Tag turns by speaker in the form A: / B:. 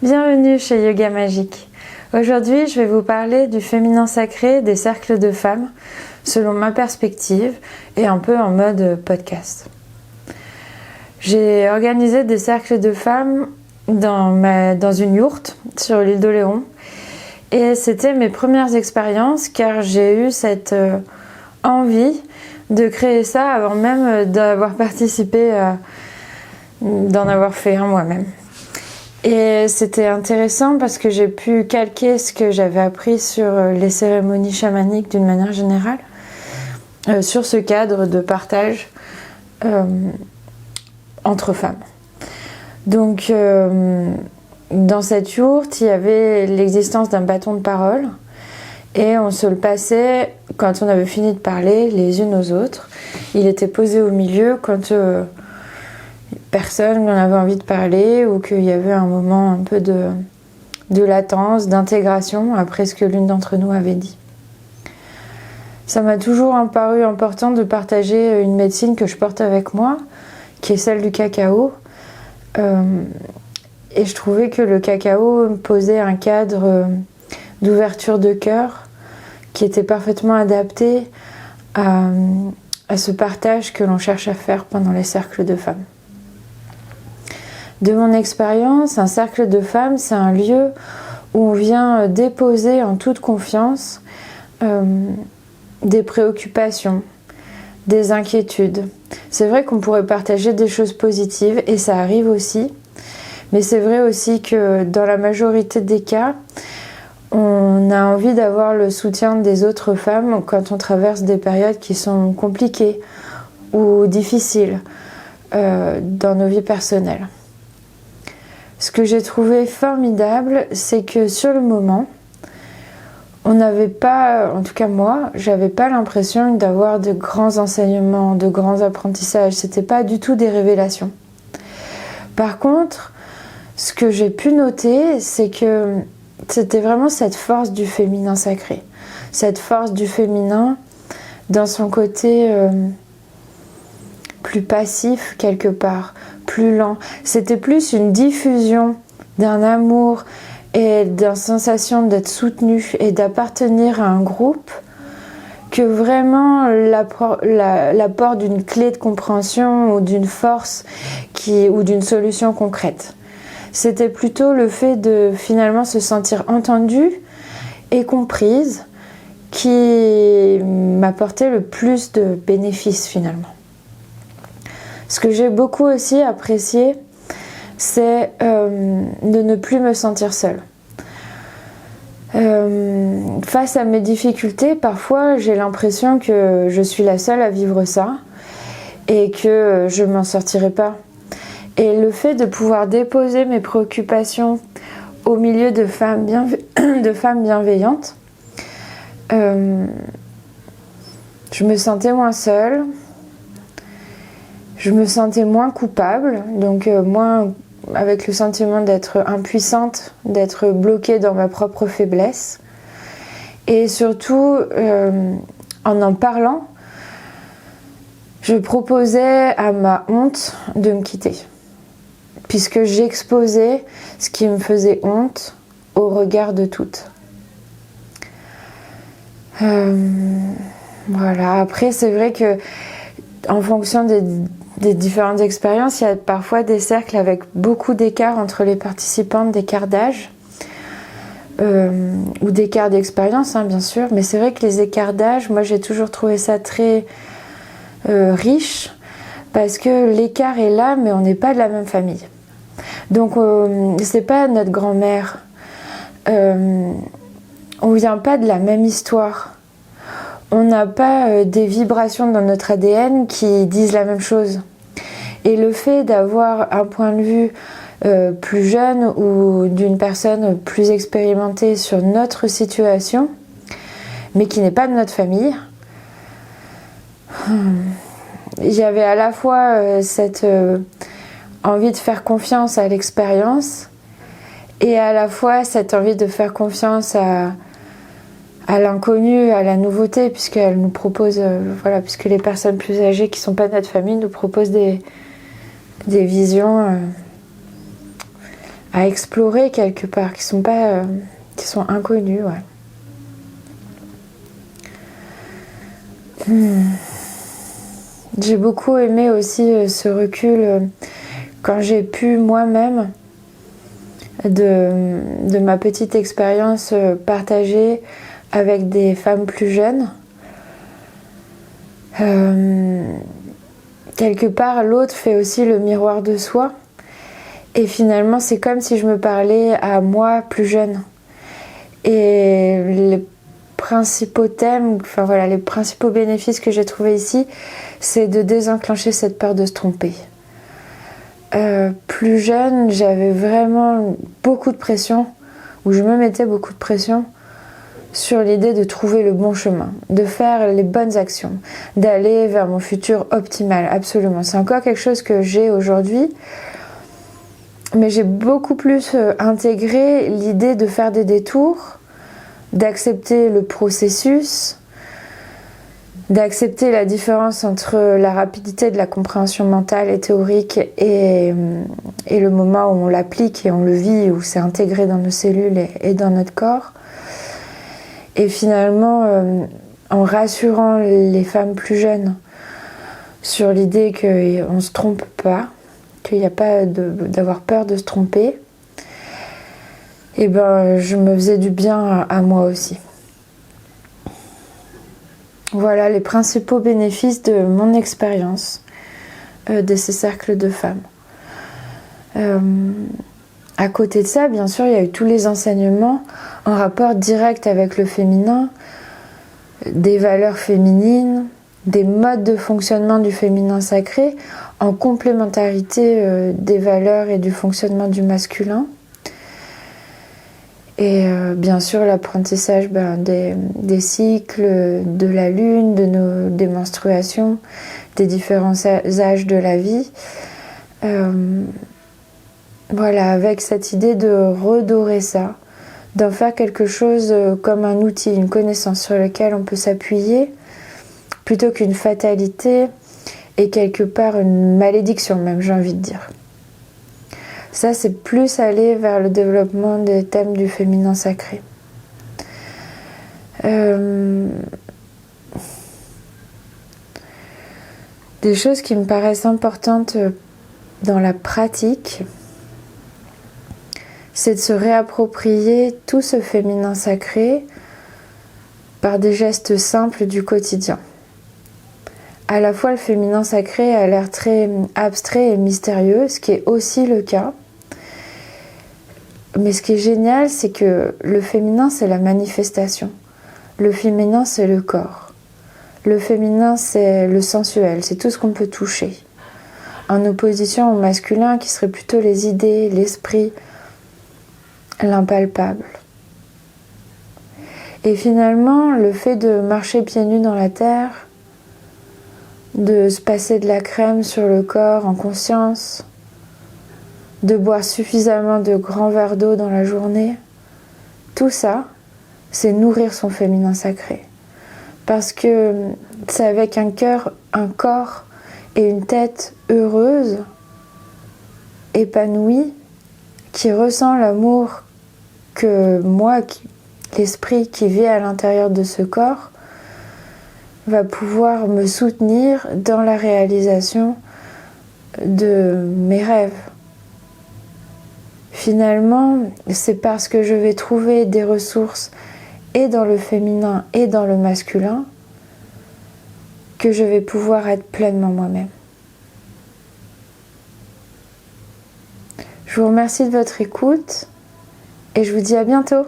A: Bienvenue chez Yoga Magique. Aujourd'hui, je vais vous parler du féminin sacré des cercles de femmes selon ma perspective et un peu en mode podcast. J'ai organisé des cercles de femmes dans une yourte sur l'île d'Oléron et c'était mes premières expériences car j'ai eu cette envie de créer ça avant même d'avoir participé, d'en avoir fait un moi-même. Et c'était intéressant parce que j'ai pu calquer ce que j'avais appris sur les cérémonies chamaniques d'une manière générale, sur ce cadre de partage entre femmes. Donc, dans cette yourte, il y avait l'existence d'un bâton de parole et on se le passait quand on avait fini de parler les unes aux autres. Il était posé au milieu quand personne n'en avait envie de parler ou qu'il y avait un moment un peu de latence, d'intégration après ce que l'une d'entre nous avait dit. Ça m'a toujours paru important de partager une médecine que je porte avec moi, qui est celle du cacao. Et je trouvais que le cacao posait un cadre d'ouverture de cœur qui était parfaitement adapté à ce partage que l'on cherche à faire pendant les cercles de femmes. De mon expérience, un cercle de femmes, c'est un lieu où on vient déposer en toute confiance des préoccupations, des inquiétudes. C'est vrai qu'on pourrait partager des choses positives et ça arrive aussi, mais c'est vrai aussi que dans la majorité des cas, on a envie d'avoir le soutien des autres femmes quand on traverse des périodes qui sont compliquées ou difficiles dans nos vies personnelles. Ce que j'ai trouvé formidable, c'est que sur le moment, on n'avait pas, en tout cas moi, j'avais pas l'impression d'avoir de grands enseignements, de grands apprentissages. C'était pas du tout des révélations. Par contre, ce que j'ai pu noter, c'est que c'était vraiment cette force du féminin sacré. Cette force du féminin dans son côté plus passif quelque part, plus lent. C'était plus une diffusion d'un amour et d'une sensation d'être soutenu et d'appartenir à un groupe que vraiment l'apport d'une clé de compréhension ou d'une force ou d'une solution concrète. C'était plutôt le fait de finalement se sentir entendue et comprise qui m'apportait le plus de bénéfices finalement. Ce que j'ai beaucoup aussi apprécié, c'est de ne plus me sentir seule. Face à mes difficultés, parfois j'ai l'impression que je suis la seule à vivre ça et que je ne m'en sortirai pas. Et le fait de pouvoir déposer mes préoccupations au milieu de femmes bienveillantes, je me sentais moins seule. Je me sentais moins coupable, donc moins avec le sentiment d'être impuissante, d'être bloquée dans ma propre faiblesse. Et surtout, en parlant, je proposais à ma honte de me quitter, puisque j'exposais ce qui me faisait honte au regard de toutes. Voilà. Après, c'est vrai que en fonction des différentes expériences, il y a parfois des cercles avec beaucoup d'écart entre les participantes, d'écart d'âge ou d'écart d'expérience, bien sûr. Mais c'est vrai que les écarts d'âge, moi j'ai toujours trouvé ça très riche parce que l'écart est là, mais on n'est pas de la même famille. Donc c'est pas notre grand-mère, on vient pas de la même histoire. On n'a pas des vibrations dans notre ADN qui disent la même chose. Et le fait d'avoir un point de vue plus jeune ou d'une personne plus expérimentée sur notre situation, mais qui n'est pas de notre famille, j'avais à la fois cette envie de faire confiance à l'expérience et à la fois cette envie de faire confiance à l'inconnu, à la nouveauté, puisqu'elle nous propose, puisque les personnes plus âgées qui ne sont pas de notre famille nous proposent des visions à explorer quelque part, qui sont pas, qui sont inconnus, ouais. J'ai beaucoup aimé aussi ce recul quand j'ai pu moi-même de ma petite expérience partager avec des femmes plus jeunes. Quelque part, l'autre fait aussi le miroir de soi. Et finalement, c'est comme si je me parlais à moi plus jeune. Et les principaux thèmes, enfin voilà, les principaux bénéfices que j'ai trouvés ici, c'est de désenclencher cette peur de se tromper. Plus jeune, j'avais vraiment beaucoup de pression, ou je me mettais beaucoup de pression sur l'idée de trouver le bon chemin, de faire les bonnes actions, d'aller vers mon futur optimal, absolument. C'est encore quelque chose que j'ai aujourd'hui, mais j'ai beaucoup plus intégré l'idée de faire des détours, d'accepter le processus, d'accepter la différence entre la rapidité de la compréhension mentale et théorique et le moment où on l'applique et on le vit, où c'est intégré dans nos cellules et dans notre corps. Et finalement, en rassurant les femmes plus jeunes sur l'idée qu'on ne se trompe pas, qu'il n'y a pas d'avoir peur de se tromper, et ben, je me faisais du bien à moi aussi. Voilà les principaux bénéfices de mon expérience de ces cercles de femmes. À côté de ça, bien sûr, il y a eu tous les enseignements en rapport direct avec le féminin, des valeurs féminines, des modes de fonctionnement du féminin sacré, en complémentarité des valeurs et du fonctionnement du masculin. Et bien sûr, l'apprentissage des cycles, de la lune, des menstruations, des différents âges de la vie. Voilà, avec cette idée de redorer ça, d'en faire quelque chose comme un outil, une connaissance sur laquelle on peut s'appuyer, plutôt qu'une fatalité et quelque part une malédiction même, j'ai envie de dire. Ça, c'est plus aller vers le développement des thèmes du féminin sacré. Des choses qui me paraissent importantes dans la pratique, c'est de se réapproprier tout ce féminin sacré par des gestes simples du quotidien. À la fois, le féminin sacré a l'air très abstrait et mystérieux, ce qui est aussi le cas. Mais ce qui est génial, c'est que le féminin, c'est la manifestation. Le féminin, c'est le corps. Le féminin, c'est le sensuel, c'est tout ce qu'on peut toucher. En opposition au masculin, qui serait plutôt les idées, l'esprit, l'impalpable. Et finalement, le fait de marcher pieds nus dans la terre, de se passer de la crème sur le corps en conscience, de boire suffisamment de grands verres d'eau dans la journée, tout ça, c'est nourrir son féminin sacré. Parce que c'est avec un cœur, un corps et une tête heureuse, épanouie, qui ressent l'amour que moi, l'esprit qui vit à l'intérieur de ce corps, va pouvoir me soutenir dans la réalisation de mes rêves. Finalement, c'est parce que je vais trouver des ressources et dans le féminin et dans le masculin que je vais pouvoir être pleinement moi-même. Je vous remercie de votre écoute et je vous dis à bientôt.